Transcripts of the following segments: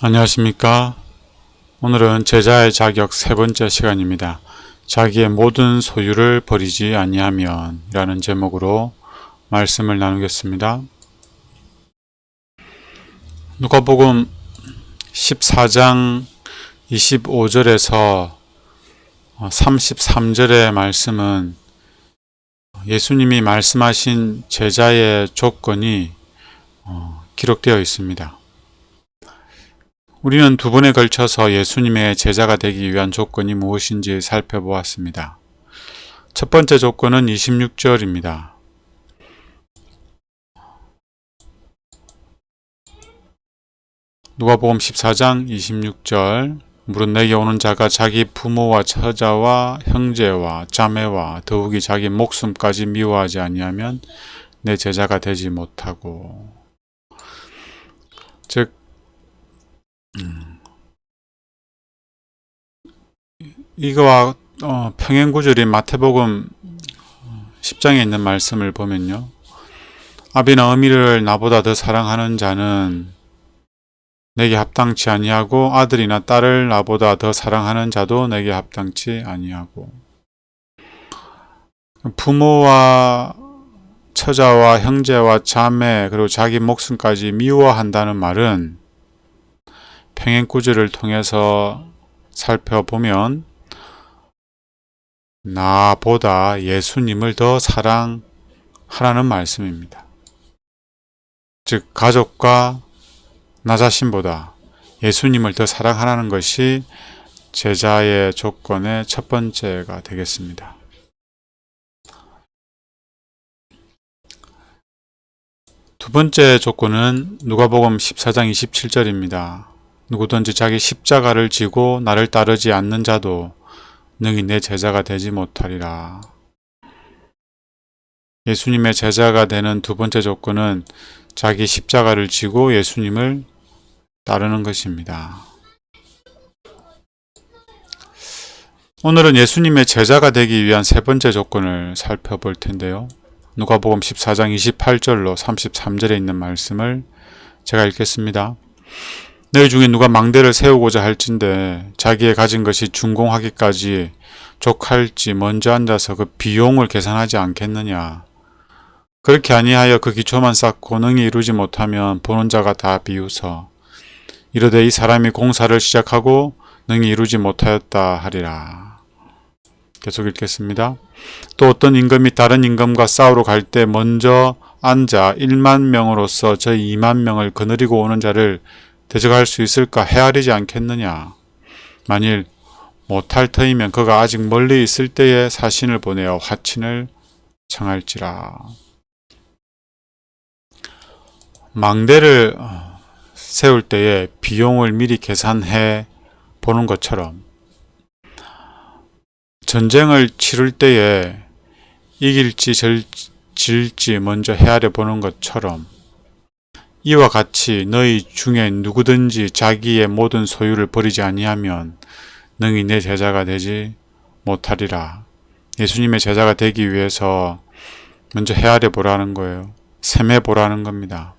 안녕하십니까. 오늘은 제자의 자격 세 번째 시간입니다. 자기의 모든 소유를 버리지 아니하면 이라는 제목으로 말씀을 나누겠습니다. 누가복음 14장 25절에서 33절의 말씀은 예수님이 말씀하신 제자의 조건이 기록되어 있습니다. 우리는 두 번에 걸쳐서 예수님의 제자가 되기 위한 조건이 무엇인지 살펴보았습니다. 첫 번째 조건은 26절입니다. 누가복음 14장 26절 물은 내게 오는 자가 자기 부모와 처자와 형제와 자매와 더욱이 자기 목숨까지 미워하지 아니하면 내 제자가 되지 못하고. 즉 이거와 평행구절인 마태복음 10장에 있는 말씀을 보면요. 아비나 어미를 나보다 더 사랑하는 자는 내게 합당치 아니하고 아들이나 딸을 나보다 더 사랑하는 자도 내게 합당치 아니하고. 부모와 처자와 형제와 자매 그리고 자기 목숨까지 미워한다는 말은 평행구절을 통해서 살펴보면 나보다 예수님을 더 사랑하라는 말씀입니다. 즉 가족과 나 자신보다 예수님을 더 사랑하라는 것이 제자의 조건의 첫 번째가 되겠습니다. 두 번째 조건은 누가복음 14장 27절입니다. 누구든지 자기 십자가를 지고 나를 따르지 않는 자도 능히 내 제자가 되지 못하리라. 예수님의 제자가 되는 두 번째 조건은 자기 십자가를 지고 예수님을 따르는 것입니다. 오늘은 예수님의 제자가 되기 위한 세 번째 조건을 살펴볼 텐데요. 누가복음 14장 28절로 33절에 있는 말씀을 제가 읽겠습니다. 너희 중에 누가 망대를 세우고자 할진대 자기의 가진 것이 준공하기까지 족할지 먼저 앉아서 그 비용을 계산하지 않겠느냐. 그렇게 아니하여 그 기초만 쌓고 능히 이루지 못하면 보는 자가 다 비웃어 이르되 이 사람이 공사를 시작하고 능히 이루지 못하였다 하리라. 계속 읽겠습니다. 또 어떤 임금이 다른 임금과 싸우러 갈 때 먼저 앉아 1만 명으로서 저 2만 명을 거느리고 오는 자를 대적할 수 있을까 헤아리지 않겠느냐. 만일 못할 터이면 그가 아직 멀리 있을 때에 사신을 보내어 화친을 청할지라. 망대를 세울 때에 비용을 미리 계산해 보는 것처럼 전쟁을 치를 때에 이길지 질지 먼저 헤아려 보는 것처럼 이와 같이 너희 중에 누구든지 자기의 모든 소유를 버리지 아니하면 능히 내 제자가 되지 못하리라. 예수님의 제자가 되기 위해서 먼저 헤아려 보라는 거예요. 셈해 보라는 겁니다.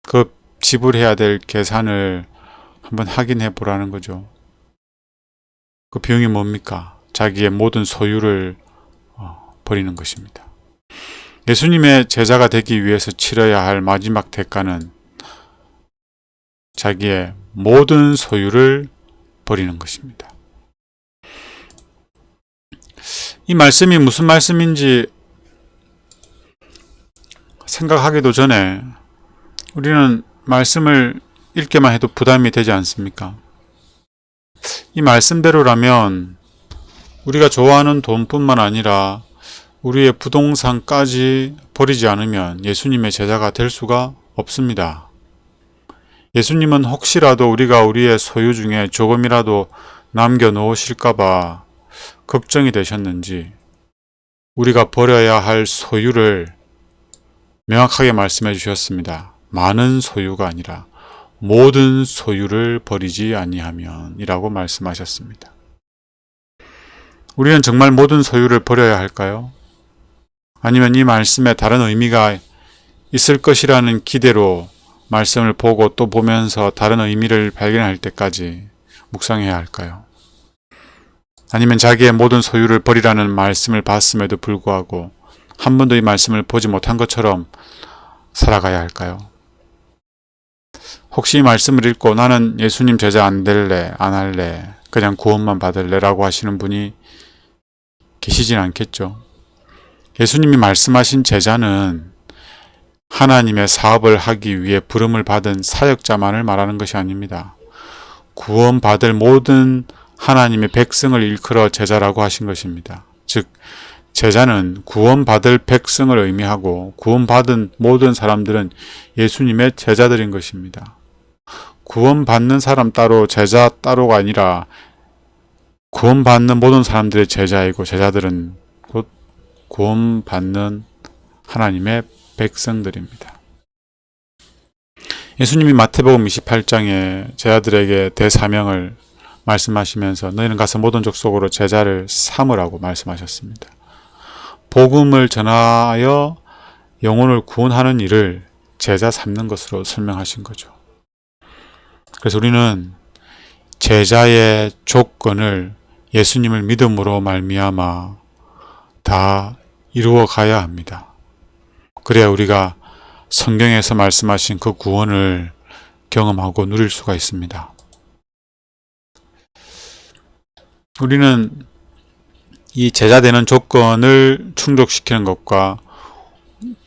그 지불해야 될 계산을 한번 확인해 보라는 거죠. 그 비용이 뭡니까? 자기의 모든 소유를 버리는 것입니다. 예수님의 제자가 되기 위해서 치러야 할 마지막 대가는 자기의 모든 소유를 버리는 것입니다. 이 말씀이 무슨 말씀인지 생각하기도 전에 우리는 말씀을 읽기만 해도 부담이 되지 않습니까? 이 말씀대로라면 우리가 좋아하는 돈뿐만 아니라 우리의 부동산까지 버리지 않으면 예수님의 제자가 될 수가 없습니다. 예수님은 혹시라도 우리가 우리의 소유 중에 조금이라도 남겨놓으실까봐 걱정이 되셨는지 우리가 버려야 할 소유를 명확하게 말씀해 주셨습니다. 많은 소유가 아니라 모든 소유를 버리지 아니하면 이라고 말씀하셨습니다. 우리는 정말 모든 소유를 버려야 할까요? 아니면 이 말씀에 다른 의미가 있을 것이라는 기대로 말씀을 보고 또 보면서 다른 의미를 발견할 때까지 묵상해야 할까요? 아니면 자기의 모든 소유를 버리라는 말씀을 봤음에도 불구하고 한 번도 이 말씀을 보지 못한 것처럼 살아가야 할까요? 혹시 이 말씀을 읽고 나는 예수님 제자 안 될래, 안 할래, 그냥 구원만 받을래 라고 하시는 분이 계시진 않겠죠. 예수님이 말씀하신 제자는 하나님의 사업을 하기 위해 부름을 받은 사역자만을 말하는 것이 아닙니다. 구원받을 모든 하나님의 백성을 일컬어 제자라고 하신 것입니다. 즉 제자는 구원받을 백성을 의미하고 구원받은 모든 사람들은 예수님의 제자들인 것입니다. 구원받는 사람 따로 제자 따로가 아니라 구원받는 모든 사람들의 제자이고 제자들은 곧 구원받는 하나님의 백성들입니다. 예수님이 마태복음 28장에 제자들에게 대사명을 말씀하시면서 너희는 가서 모든 족속으로 제자를 삼으라고 말씀하셨습니다. 복음을 전하여 영혼을 구원하는 일을 제자 삼는 것으로 설명하신 거죠. 그래서 우리는 제자의 조건을 예수님을 믿음으로 말미암아 다 이루어 가야 합니다. 그래야 우리가 성경에서 말씀하신 그 구원을 경험하고 누릴 수가 있습니다. 우리는 이 제자 되는 조건을 충족시키는 것과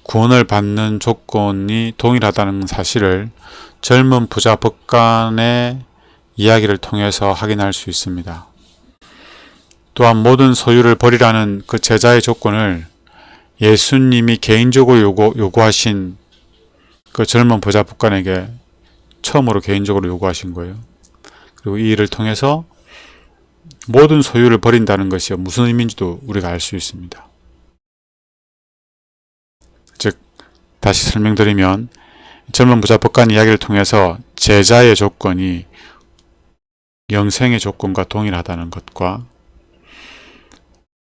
구원을 받는 조건이 동일하다는 사실을 젊은 부자 법관의 이야기를 통해서 확인할 수 있습니다. 또한 모든 소유를 버리라는 그 제자의 조건을 예수님이 개인적으로 요구하신 그 젊은 부자 법관에게 처음으로 개인적으로 요구하신 거예요. 그리고 이 일을 통해서 모든 소유를 버린다는 것이 무슨 의미인지도 우리가 알 수 있습니다. 즉 다시 설명드리면 젊은 부자 법관 이야기를 통해서 제자의 조건이 영생의 조건과 동일하다는 것과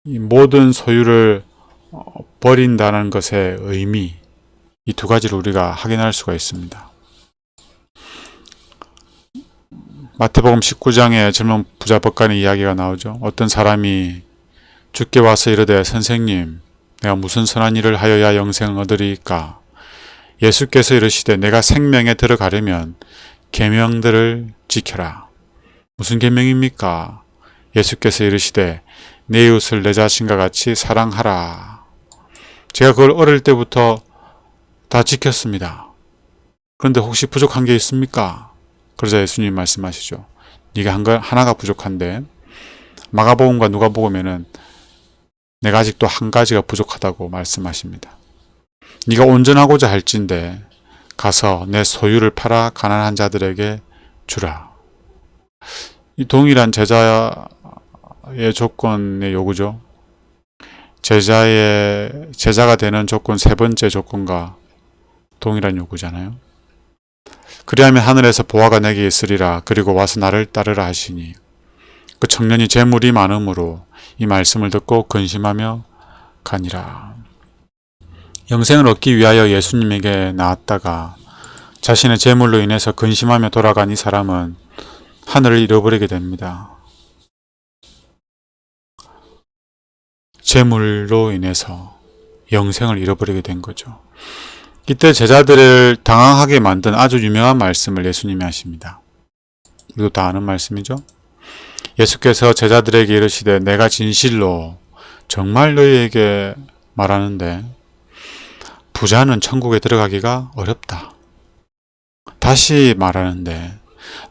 이 모든 소유를 버린다는 것의 의미, 이 두 가지를 우리가 확인할 수가 있습니다. 마태복음 19장에 젊은 부자 법관의 이야기가 나오죠. 어떤 사람이 주께 와서 이르되 선생님 내가 무슨 선한 일을 하여야 영생을 얻으리까? 예수께서 이르시되 내가 생명에 들어가려면 계명들을 지켜라. 무슨 계명입니까? 예수께서 이르시되 내 이웃을 내 자신과 같이 사랑하라. 제가 그걸 어릴 때부터 다 지켰습니다. 그런데 혹시 부족한 게 있습니까? 그러자 예수님 말씀하시죠. 네가 한 거 하나가 부족한데 마가복음과 누가복음에는 내가 아직도 한 가지가 부족하다고 말씀하십니다. 네가 온전하고자 할진대 가서 내 소유를 팔아 가난한 자들에게 주라. 이 동일한 제자의 조건의 요구죠. 제자가 되는 조건 세 번째 조건과 동일한 요구잖아요. 그리하면 하늘에서 보화가 내게 있으리라. 그리고 와서 나를 따르라 하시니 그 청년이 재물이 많음으로 이 말씀을 듣고 근심하며 가니라. 영생을 얻기 위하여 예수님에게 나왔다가 자신의 재물로 인해서 근심하며 돌아간 이 사람은 하늘을 잃어버리게 됩니다. 재물로 인해서 영생을 잃어버리게 된 거죠. 이때 제자들을 당황하게 만든 아주 유명한 말씀을 예수님이 하십니다. 우리도 다 아는 말씀이죠. 예수께서 제자들에게 이르시되 내가 진실로 정말 너희에게 말하는데 부자는 천국에 들어가기가 어렵다. 다시 말하는데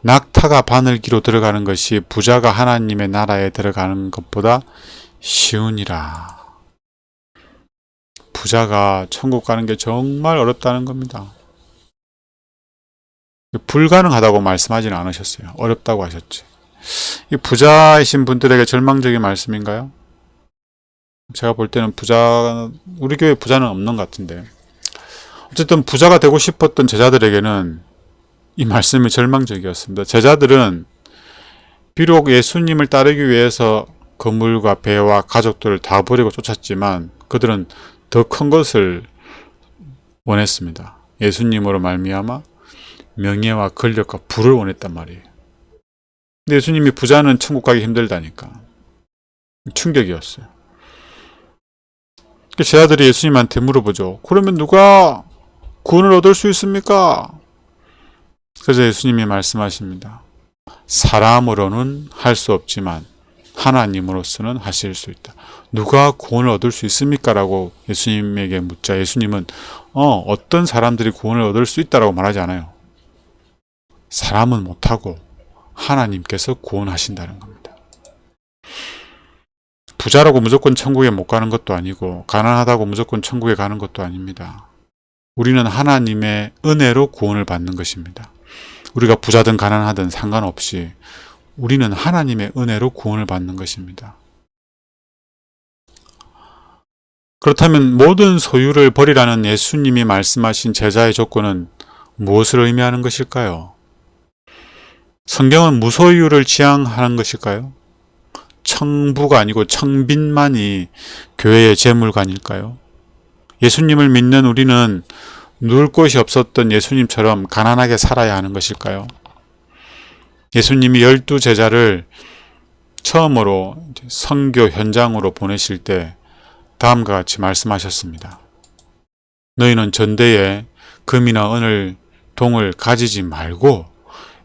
낙타가 바늘기로 들어가는 것이 부자가 하나님의 나라에 들어가는 것보다 쉬우니라. 부자가 천국 가는 게 정말 어렵다는 겁니다. 불가능하다고 말씀하지는 않으셨어요. 어렵다고 하셨지. 이 부자이신 분들에게 절망적인 말씀인가요? 제가 볼 때는 우리 교회 부자는 없는 것 같은데. 어쨌든 부자가 되고 싶었던 제자들에게는 이 말씀이 절망적이었습니다. 제자들은 비록 예수님을 따르기 위해서 건물과 배와 가족들을 다 버리고 쫓았지만 그들은 더 큰 것을 원했습니다. 예수님으로 말미암아 명예와 권력과 부를 원했단 말이에요. 근데 예수님이 부자는 천국 가기 힘들다니까. 충격이었어요. 제자들이 예수님한테 물어보죠. 그러면 누가 구원을 얻을 수 있습니까? 그래서 예수님이 말씀하십니다. 사람으로는 할 수 없지만 하나님으로서는 하실 수 있다. 누가 구원을 얻을 수 있습니까? 라고 예수님에게 묻자 예수님은 어떤 사람들이 구원을 얻을 수 있다라고 말하지 않아요. 사람은 못하고 하나님께서 구원하신다는 겁니다. 부자라고 무조건 천국에 못 가는 것도 아니고 가난하다고 무조건 천국에 가는 것도 아닙니다. 우리는 하나님의 은혜로 구원을 받는 것입니다. 우리가 부자든 가난하든 상관없이 우리는 하나님의 은혜로 구원을 받는 것입니다. 그렇다면 모든 소유를 버리라는 예수님이 말씀하신 제자의 조건은 무엇을 의미하는 것일까요? 성경은 무소유를 지향하는 것일까요? 청부가 아니고 청빈만이 교회의 재물관일까요? 예수님을 믿는 우리는 누울 곳이 없었던 예수님처럼 가난하게 살아야 하는 것일까요? 예수님이 12제자를 처음으로 선교 현장으로 보내실 때 다음과 같이 말씀하셨습니다. 너희는 전대에 금이나 은을, 동을 가지지 말고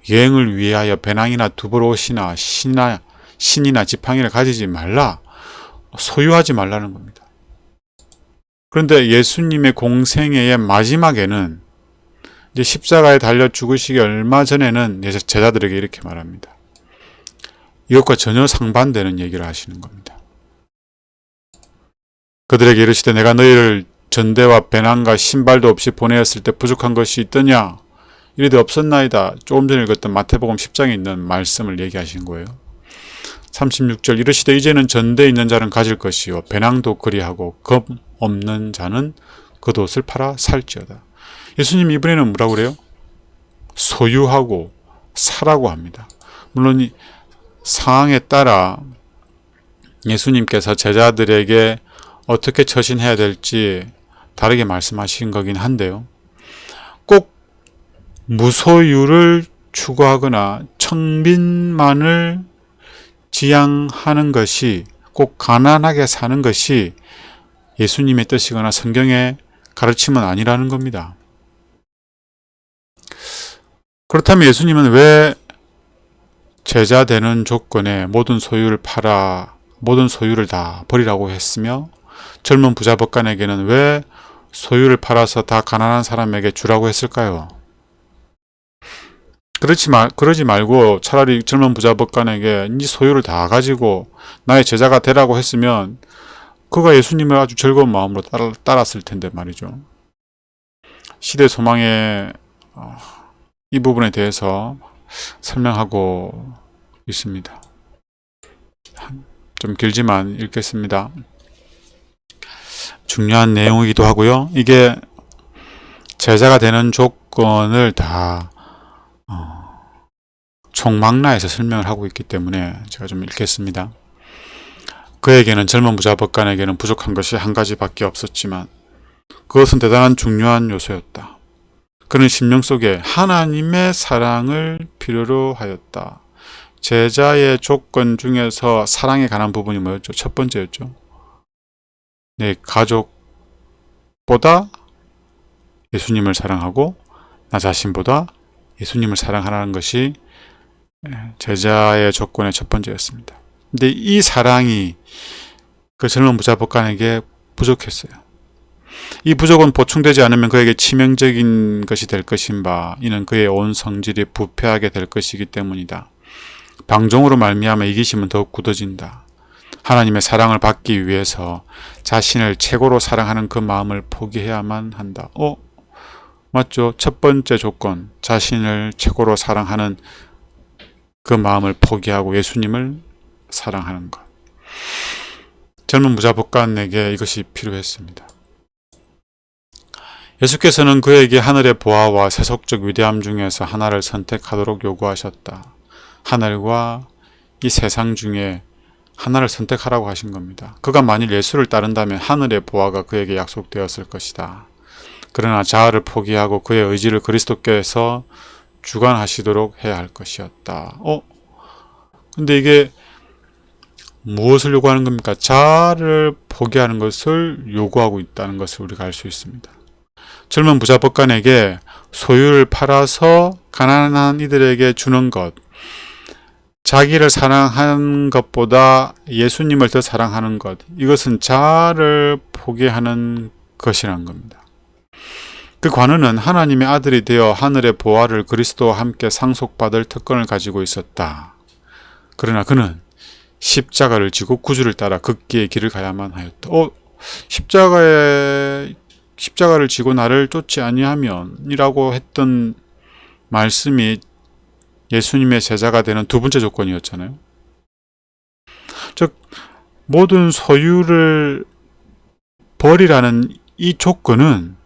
여행을 위하여 배낭이나 두부옷이나 신이나 지팡이를 가지지 말라. 소유하지 말라는 겁니다. 그런데 예수님의 공생애의 마지막에는 이제 십자가에 달려 죽으시기 얼마 전에는 제자들에게 이렇게 말합니다. 이것과 전혀 상반되는 얘기를 하시는 겁니다. 그들에게 이르시되 내가 너희를 전대와 배낭과 신발도 없이 보내었을 때 부족한 것이 있더냐? 이래도 없었나이다. 조금 전에 읽었던 마태복음 10장에 있는 말씀을 얘기하신 거예요. 36절 이르시되 이제는 전대에 있는 자는 가질 것이요 배낭도 그리하고 겁 없는 자는 겉옷을 팔아 살지어다. 예수님이 이번에는 뭐라고 그래요? 소유하고 사라고 합니다. 물론 이 상황에 따라 예수님께서 제자들에게 어떻게 처신해야 될지 다르게 말씀하신 거긴 한데요. 꼭 무소유를 추구하거나 청빈만을 지향하는 것이 꼭 가난하게 사는 것이 예수님의 뜻이거나 성경의 가르침은 아니라는 겁니다. 그렇다면 예수님은 왜 제자 되는 조건에 모든 소유를 팔아 모든 소유를 다 버리라고 했으며 젊은 부자 법관에게는 왜 소유를 팔아서 다 가난한 사람에게 주라고 했을까요? 그러지 말고 차라리 젊은 부자 법관에게 네 소유를 다 가지고 나의 제자가 되라고 했으면 그가 예수님을 아주 즐거운 마음으로 따랐을 텐데 말이죠. 시대 소망의 이 부분에 대해서 설명하고 있습니다. 좀 길지만 읽겠습니다. 중요한 내용이기도 하고요. 이게 제자가 되는 조건을 다 총망라해서 설명을 하고 있기 때문에 제가 좀 읽겠습니다. 그에게는 젊은 부자 법관에게는 부족한 것이 한 가지밖에 없었지만 그것은 대단한 중요한 요소였다. 그는 심령 속에 하나님의 사랑을 필요로 하였다. 제자의 조건 중에서 사랑에 관한 부분이 뭐였죠? 첫 번째였죠. 내 가족보다 예수님을 사랑하고 나 자신보다 예수님을 사랑하라는 것이 제자의 조건의 첫 번째였습니다. 근데 이 사랑이 그 젊은 부자 법관에게 부족했어요. 이 부족은 보충되지 않으면 그에게 치명적인 것이 될 것인 바 이는 그의 온 성질이 부패하게 될 것이기 때문이다. 방종으로 말미암아 이기심은 더욱 굳어진다. 하나님의 사랑을 받기 위해서 자신을 최고로 사랑하는 그 마음을 포기해야만 한다. 맞죠? 첫 번째 조건, 자신을 최고로 사랑하는 그 마음을 포기하고 예수님을 사랑하는 것. 젊은 부자 법관에게 이것이 필요했습니다. 예수께서는 그에게 하늘의 보화와 세속적 위대함 중에서 하나를 선택하도록 요구하셨다. 하늘과 이 세상 중에 하나를 선택하라고 하신 겁니다. 그가 만일 예수를 따른다면 하늘의 보화가 그에게 약속되었을 것이다. 그러나 자아를 포기하고 그의 의지를 그리스도께서 주관하시도록 해야 할 것이었다. 근데 이게 무엇을 요구하는 겁니까? 자아를 포기하는 것을 요구하고 있다는 것을 우리가 알 수 있습니다. 젊은 부자 법관에게 소유를 팔아서 가난한 이들에게 주는 것, 자기를 사랑하는 것보다 예수님을 더 사랑하는 것, 이것은 자아를 포기하는 것이란 겁니다. 그 관원은 하나님의 아들이 되어 하늘의 보화를 그리스도와 함께 상속받을 특권을 가지고 있었다. 그러나 그는 십자가를 지고 구주를 따라 극기의 길을 가야만 하였다. 십자가를 지고 나를 쫓지 아니하면이라고 했던 말씀이 예수님의 제자가 되는 두 번째 조건이었잖아요. 즉 모든 소유를 버리라는 이 조건은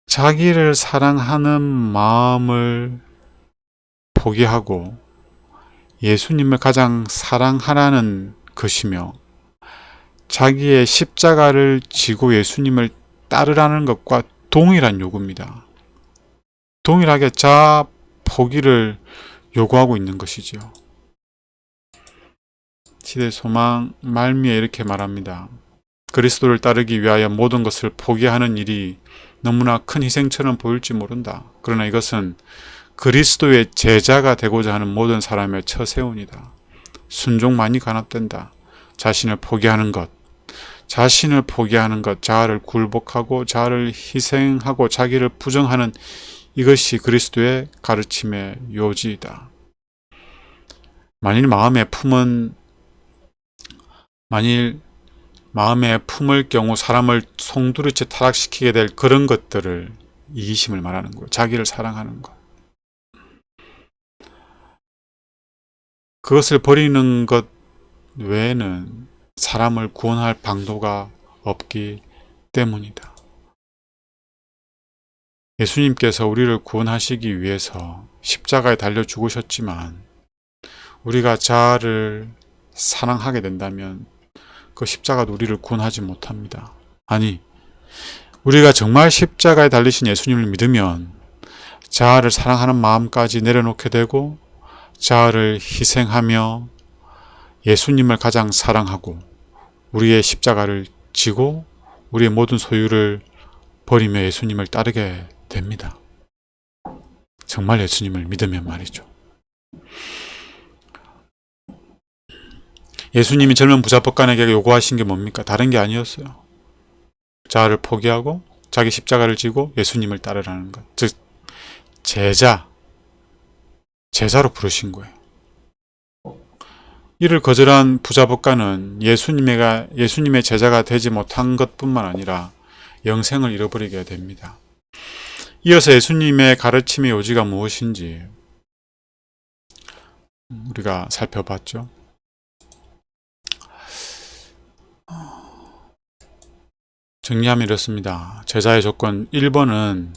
자기를 사랑하는 마음을 포기하고 예수님을 가장 사랑하라는 것이며 자기의 십자가를 지고 예수님을 따르라는 것과 동일한 요구입니다. 동일하게 자아 포기를 요구하고 있는 것이죠. 시대 소망 말미에 이렇게 말합니다. 그리스도를 따르기 위하여 모든 것을 포기하는 일이 너무나 큰 희생처럼 보일지 모른다. 그러나 이것은 그리스도의 제자가 되고자 하는 모든 사람의 처세운이다. 순종만이 간합된다. 자신을 포기하는 것, 자아를 굴복하고 자아를 희생하고 자기를 부정하는 이것이 그리스도의 가르침의 요지이다. 만일 마음에 품을 경우 사람을 송두리째 타락시키게 될 그런 것들을 이기심을 말하는 거예요. 자기를 사랑하는 것. 그것을 버리는 것 외에는 사람을 구원할 방도가 없기 때문이다. 예수님께서 우리를 구원하시기 위해서 십자가에 달려 죽으셨지만 우리가 자아를 사랑하게 된다면 그 십자가도 우리를 구원하지 못합니다. 아니, 우리가 정말 십자가에 달리신 예수님을 믿으면 자아를 사랑하는 마음까지 내려놓게 되고 자아를 희생하며 예수님을 가장 사랑하고 우리의 십자가를 지고 우리의 모든 소유를 버리며 예수님을 따르게 됩니다. 정말 예수님을 믿으면 말이죠. 예수님이 젊은 부자 법관에게 요구하신 게 뭡니까? 다른 게 아니었어요. 자아를 포기하고 자기 십자가를 지고 예수님을 따르라는 것. 즉 제자로 부르신 거예요. 이를 거절한 부자 법관은 예수님의 제자가 되지 못한 것뿐만 아니라 영생을 잃어버리게 됩니다. 이어서 예수님의 가르침의 요지가 무엇인지 우리가 살펴봤죠. 정리하면 이렇습니다. 제자의 조건 1번은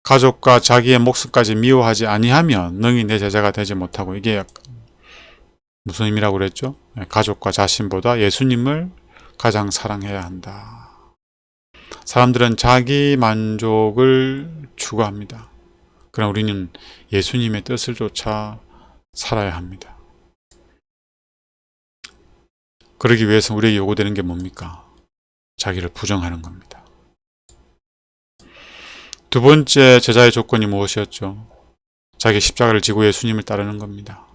가족과 자기의 목숨까지 미워하지 아니하면 능히 내 제자가 되지 못하고, 이게 무슨 의미라고 그랬죠? 가족과 자신보다 예수님을 가장 사랑해야 한다. 사람들은 자기 만족을 추구합니다. 그러나 우리는 예수님의 뜻을 쫓아 살아야 합니다. 그러기 위해서 우리에게 요구되는 게 뭡니까? 자기를 부정하는 겁니다. 두 번째 제자의 조건이 무엇이었죠? 자기 십자가를 지고 예수님을 따르는 겁니다.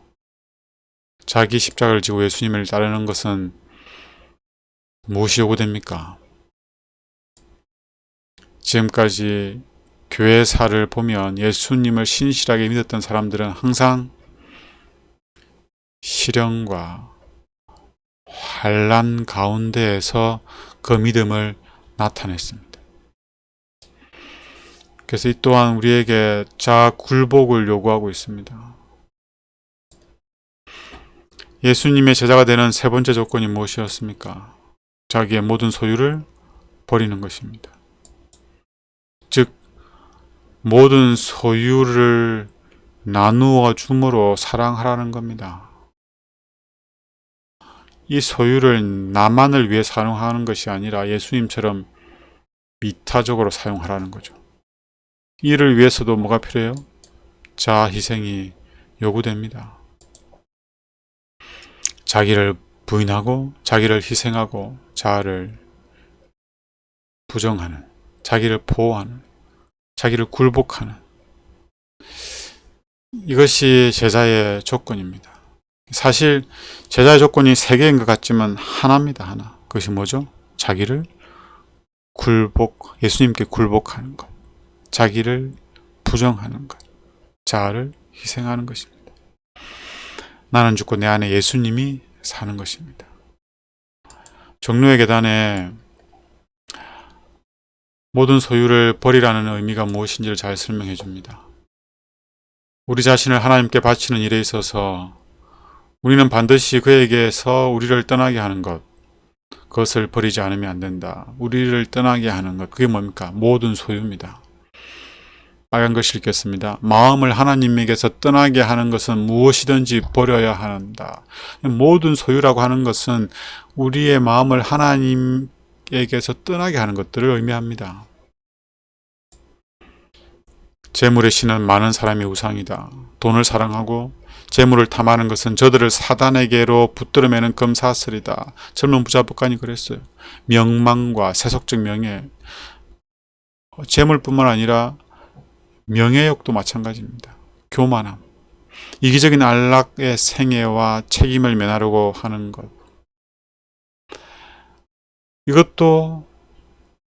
자기 십자가를 지고 예수님을 따르는 것은 무엇이 요구됩니까? 지금까지 교회사를 보면 예수님을 신실하게 믿었던 사람들은 항상 시련과 환난 가운데에서 그 믿음을 나타냈습니다. 그래서 이 또한 우리에게 자아 굴복을 요구하고 있습니다. 예수님의 제자가 되는 세 번째 조건이 무엇이었습니까? 자기의 모든 소유를 버리는 것입니다. 즉 모든 소유를 나누어 줌으로 사랑하라는 겁니다. 이 소유를 나만을 위해 사용하는 것이 아니라 예수님처럼 미타적으로 사용하라는 거죠. 이를 위해서도 뭐가 필요해요? 자아 희생이 요구됩니다. 자기를 부인하고 자기를 희생하고 자아를 부정하는, 자기를 보호하는, 자기를 굴복하는, 이것이 제자의 조건입니다. 사실 제자의 조건이 세 개인 것 같지만 하나입니다. 하나. 그것이 뭐죠? 자기를 예수님께 굴복하는 것, 자기를 부정하는 것, 자아를 희생하는 것입니다. 나는 죽고 내 안에 예수님이 사는 것입니다. 종로의 계단에 모든 소유를 버리라는 의미가 무엇인지를 잘 설명해 줍니다. 우리 자신을 하나님께 바치는 일에 있어서 우리는 반드시 그에게서 우리를 떠나게 하는 것, 그것을 버리지 않으면 안 된다. 우리를 떠나게 하는 것, 그게 뭡니까? 모든 소유입니다. 빨간 글씨 읽겠습니다. 마음을 하나님에게서 떠나게 하는 것은 무엇이든지 버려야 한다. 모든 소유라고 하는 것은 우리의 마음을 하나님에게서 떠나게 하는 것들을 의미합니다. 재물의 신은 많은 사람의 우상이다. 돈을 사랑하고 재물을 탐하는 것은 저들을 사단에게로 붙들어매는 금사슬이다. 젊은 부자법관이 그랬어요. 명망과 세속적 명예, 재물뿐만 아니라 명예욕도 마찬가지입니다. 교만함, 이기적인 안락의 생애와 책임을 면하려고 하는 것, 이것도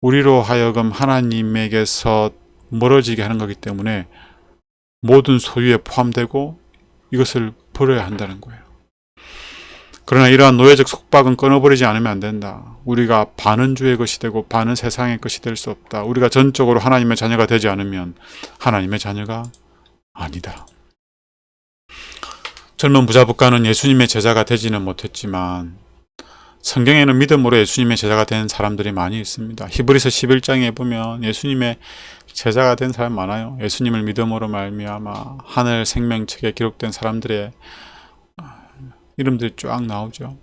우리로 하여금 하나님에게서 멀어지게 하는 거기 때문에 모든 소유에 포함되고 이것을 버려야 한다는 거예요. 그러나 이러한 노예적 속박은 끊어버리지 않으면 안 된다. 우리가 반은 주의 것이 되고 반은 세상의 것이 될 수 없다. 우리가 전적으로 하나님의 자녀가 되지 않으면 하나님의 자녀가 아니다. 젊은 부자법관은 예수님의 제자가 되지는 못했지만 성경에는 믿음으로 예수님의 제자가 된 사람들이 많이 있습니다. 히브리서 11장에 보면 예수님의 제자가 된 사람 많아요. 예수님을 믿음으로 말미암아 하늘 생명책에 기록된 사람들의 이름들이 쫙 나오죠.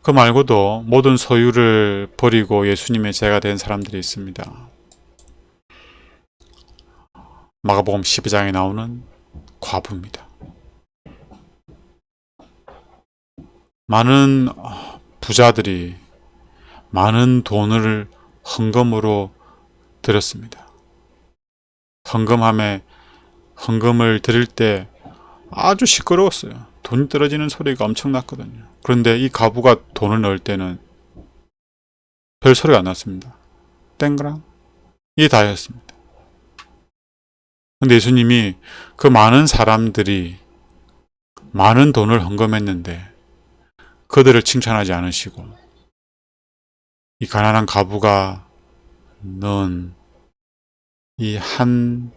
그 말고도 모든 소유를 버리고 예수님의 제자가 된 사람들이 있습니다. 마가복음 12장에 나오는 과부입니다. 많은 부자들이 많은 돈을 헌금으로 드렸습니다. 헌금을 드릴 때 아주 시끄러웠어요. 돈 떨어지는 소리가 엄청났거든요. 그런데 이 과부가 돈을 넣을 때는 별 소리가 안 났습니다. 땡그랑 이게 다였습니다. 근데 예수님이 그 많은 사람들이 많은 돈을 헌금했는데 그들을 칭찬하지 않으시고 이 가난한 과부가 넣은 이 한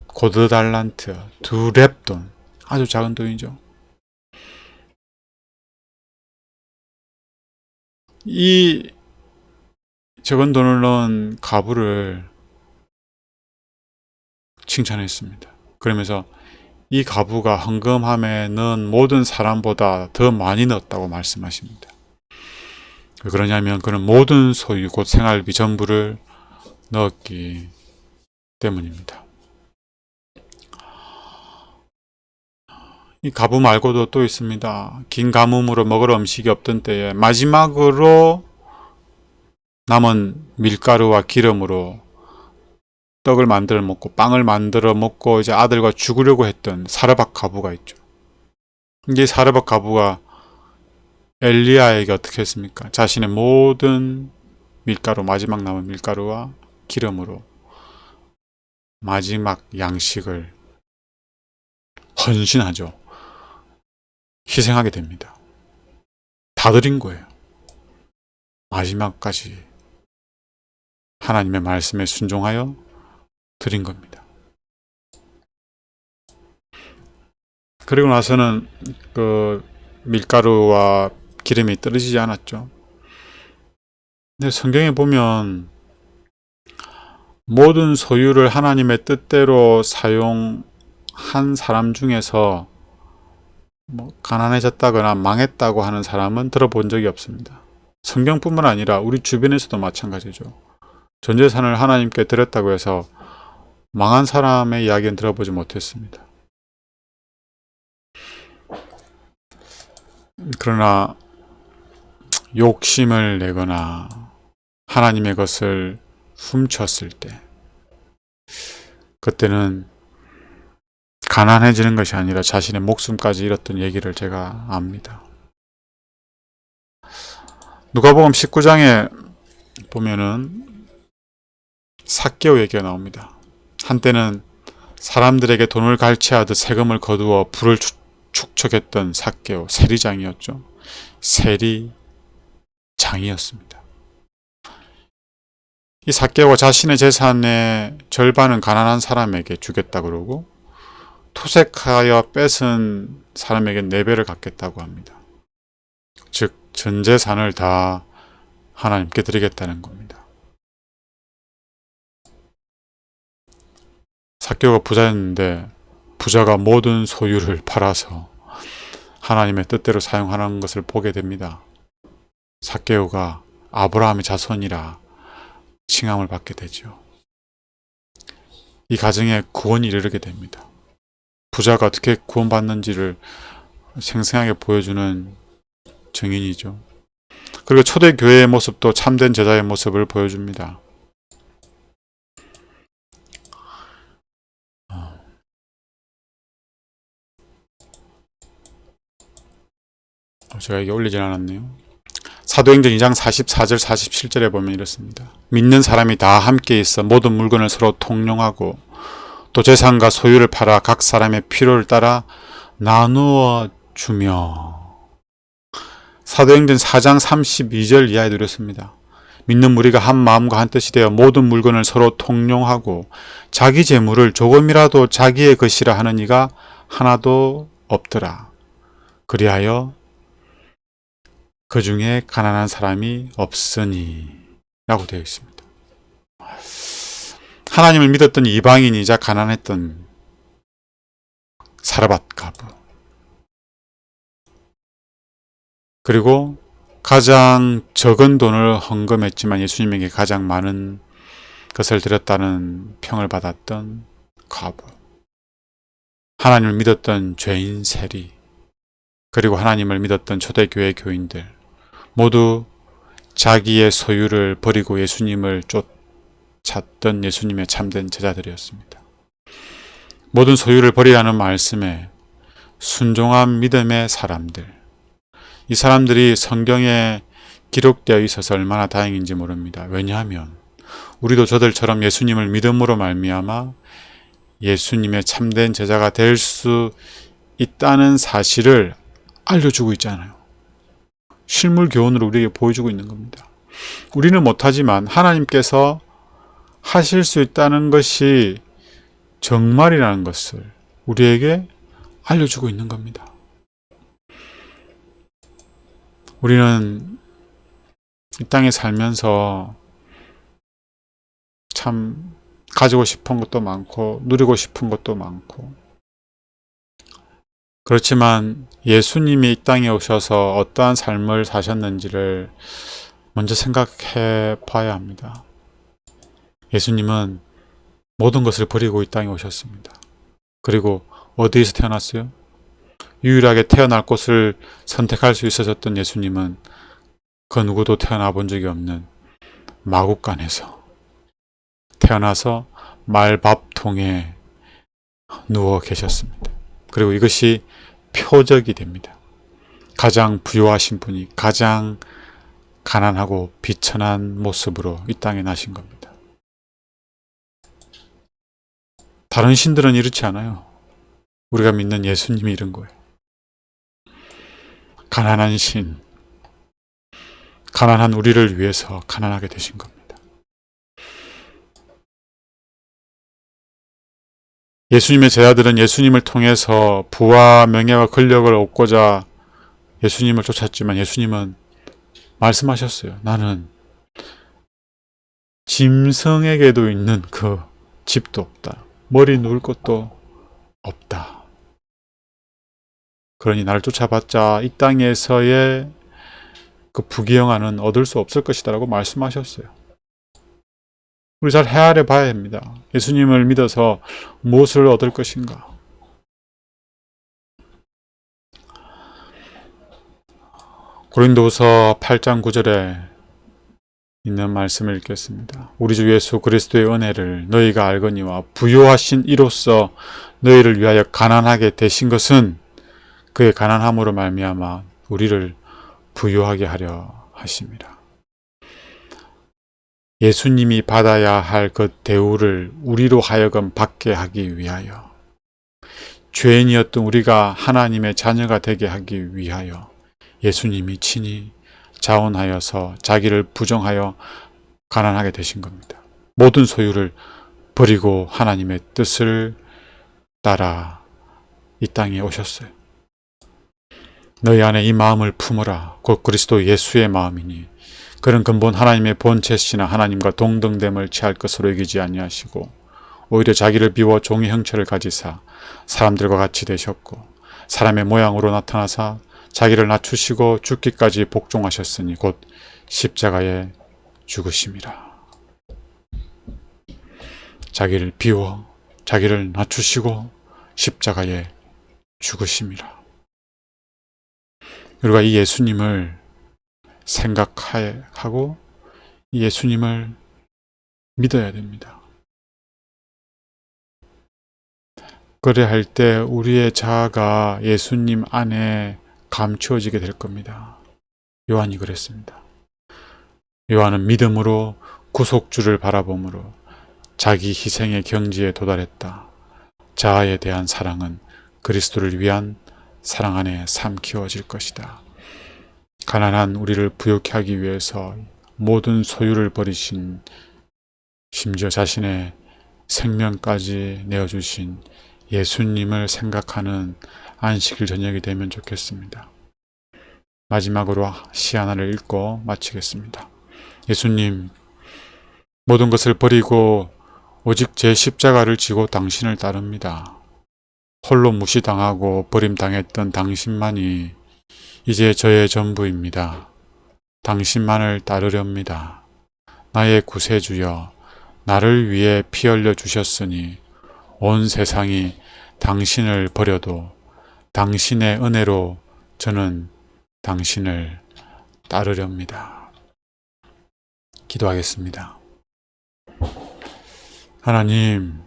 고드달란트, 2렙돈, 아주 작은 돈이죠. 이 적은 돈을 넣은 과부를 칭찬했습니다. 그러면서 이 과부가 헌금함에 넣은 모든 사람보다 더 많이 넣었다고 말씀하십니다. 왜 그러냐면 그는 모든 소유 곧 생활비 전부를 넣었기 때문입니다. 이 가부 말고도 또 있습니다. 긴 가뭄으로 먹을 음식이 없던 때에 마지막으로 남은 밀가루와 기름으로 떡을 만들어 먹고 빵을 만들어 먹고 이제 아들과 죽으려고 했던 사르밧 가부가 있죠. 이제 사르밧 가부가 엘리야에게 어떻게 했습니까? 자신의 모든 밀가루, 마지막 남은 밀가루와 기름으로 마지막 양식을 헌신하죠. 희생하게 됩니다. 다 드린 거예요. 마지막까지 하나님의 말씀에 순종하여 드린 겁니다. 그리고 나서는 그 밀가루와 기름이 떨어지지 않았죠. 근데 성경에 보면 모든 소유를 하나님의 뜻대로 사용한 사람 중에서 가난해졌다거나 망했다고 하는 사람은 들어본 적이 없습니다. 성경뿐만 아니라 우리 주변에서도 마찬가지죠. 전 재산을 하나님께 드렸다고 해서 망한 사람의 이야기는 들어보지 못했습니다. 그러나 욕심을 내거나 하나님의 것을 훔쳤을 때, 그때는 가난해지는 것이 아니라 자신의 목숨까지 잃었던 얘기를 제가 압니다. 누가복음 19장에 보면은 삭개오 얘기가 나옵니다. 한때는 사람들에게 돈을 갈취하듯 세금을 거두어 부를 축적했던 삭개오, 세리장이었죠. 세리장이었습니다. 이 삭개오가 자신의 재산의 절반은 가난한 사람에게 주겠다 그러고 토색하여 뺏은 사람에게 4배를 갚겠다고 합니다. 즉 전 재산을 다 하나님께 드리겠다는 겁니다. 삭개오가 부자였는데 부자가 모든 소유를 팔아서 하나님의 뜻대로 사용하는 것을 보게 됩니다. 삭개오가 아브라함의 자손이라 칭함을 받게 되죠. 이 가정에 구원이 이르게 됩니다. 부자가 어떻게 구원받는지를 생생하게 보여주는 증인이죠. 그리고 초대교회의 모습도 참된 제자의 모습을 보여줍니다. 제가 이게 올리진 않았네요. 사도행전 2장 44절 47절에 보면 이렇습니다. 믿는 사람이 다 함께 있어 모든 물건을 서로 통용하고 또 재산과 소유를 팔아 각 사람의 필요를 따라 나누어 주며. 사도행전 4장 32절 이하에도 이렇습니다. 믿는 무리가 한 마음과 한 뜻이 되어 모든 물건을 서로 통용하고 자기 재물을 조금이라도 자기의 것이라 하는 이가 하나도 없더라. 그리하여 그 중에 가난한 사람이 없으니 라고 되어 있습니다. 하나님을 믿었던 이방인이자 가난했던 사르밧 가부, 그리고 가장 적은 돈을 헌금했지만 예수님에게 가장 많은 것을 드렸다는 평을 받았던 과부, 하나님을 믿었던 죄인 세리, 그리고 하나님을 믿었던 초대교회 교인들, 모두 자기의 소유를 버리고 예수님을 쫓았던 예수님의 참된 제자들이었습니다. 모든 소유를 버리라는 말씀에 순종한 믿음의 사람들, 이 사람들이 성경에 기록되어 있어서 얼마나 다행인지 모릅니다. 왜냐하면 우리도 저들처럼 예수님을 믿음으로 말미암아 예수님의 참된 제자가 될 수 있다는 사실을 알려주고 있잖아요. 실물 교훈으로 우리에게 보여주고 있는 겁니다. 우리는 못하지만 하나님께서 하실 수 있다는 것이 정말이라는 것을 우리에게 알려주고 있는 겁니다. 우리는 이 땅에 살면서 참 가지고 싶은 것도 많고 누리고 싶은 것도 많고, 그렇지만 예수님이 이 땅에 오셔서 어떠한 삶을 사셨는지를 먼저 생각해 봐야 합니다. 예수님은 모든 것을 버리고 이 땅에 오셨습니다. 그리고 어디에서 태어났어요? 유일하게 태어날 곳을 선택할 수 있었던 예수님은 그 누구도 태어나 본 적이 없는 마국간에서 태어나서 말밥통에 누워 계셨습니다. 그리고 이것이 표적이 됩니다. 가장 부유하신 분이 가장 가난하고 비천한 모습으로 이 땅에 나신 겁니다. 다른 신들은 이렇지 않아요. 우리가 믿는 예수님이 이런 거예요. 가난한 신, 가난한 우리를 위해서 가난하게 되신 겁니다. 예수님의 제자들은 예수님을 통해서 부와 명예와 권력을 얻고자 예수님을 쫓았지만 예수님은 말씀하셨어요. 나는 짐승에게도 있는 그 집도 없다. 머리 누울 곳도 없다. 그러니 나를 쫓아봤자 이 땅에서의 그 부귀영화는 얻을 수 없을 것이다 라고 말씀하셨어요. 우리 잘 헤아려 봐야 합니다. 예수님을 믿어서 무엇을 얻을 것인가? 고린도후서 8장 9절에 있는 말씀을 읽겠습니다. 우리 주 예수 그리스도의 은혜를 너희가 알거니와 부요하신 이로써 너희를 위하여 가난하게 되신 것은 그의 가난함으로 말미암아 우리를 부요하게 하려 하심이라. 예수님이 받아야 할 그 대우를 우리로 하여금 받게 하기 위하여, 죄인이었던 우리가 하나님의 자녀가 되게 하기 위하여 예수님이 친히 자원하여서 자기를 부정하여 가난하게 되신 겁니다. 모든 소유를 버리고 하나님의 뜻을 따라 이 땅에 오셨어요. 너희 안에 이 마음을 품어라. 곧 그리스도 예수의 마음이니 그는 근본 하나님의 본체시나 하나님과 동등됨을 취할 것으로 여기지 아니하시고 오히려 자기를 비워 종의 형체를 가지사 사람들과 같이 되셨고 사람의 모양으로 나타나사 자기를 낮추시고 죽기까지 복종하셨으니 곧 십자가에 죽으심이라. 자기를 비워 자기를 낮추시고 십자가에 죽으심이라. 우리가 이 예수님을 생각하고 이 예수님을 믿어야 됩니다. 그래 할 때 우리의 자아가 예수님 안에 감추어지게 될 겁니다. 요한이 그랬습니다. 요한은 믿음으로 구속주를 바라봄으로 자기 희생의 경지에 도달했다. 자아에 대한 사랑은 그리스도를 위한 사랑 안에 삼키워질 것이다. 가난한 우리를 부욕케 하기 위해서 모든 소유를 버리신, 심지어 자신의 생명까지 내어주신 예수님을 생각하는 안식일 저녁이 되면 좋겠습니다. 마지막으로 시 하나를 읽고 마치겠습니다. 예수님, 모든 것을 버리고 오직 제 십자가를 지고 당신을 따릅니다. 홀로 무시당하고 버림당했던 당신만이 이제 저의 전부입니다. 당신만을 따르렵니다. 나의 구세주여, 나를 위해 피 흘려 주셨으니 온 세상이 당신을 버려도 당신의 은혜로 저는 당신을 따르렵니다. 기도하겠습니다. 하나님,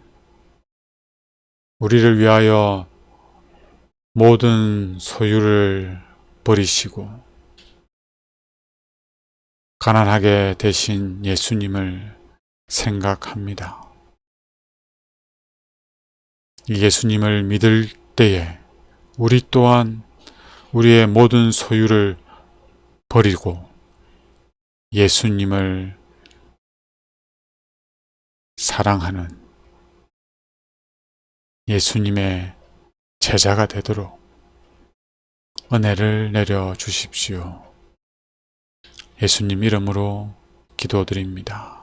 우리를 위하여 모든 소유를 버리시고 가난하게 되신 예수님을 생각합니다. 이 예수님을 믿을 때에 우리 또한 우리의 모든 소유를 버리고 예수님을 사랑하는 예수님의 제자가 되도록 은혜를 내려 주십시오. 예수님 이름으로 기도드립니다.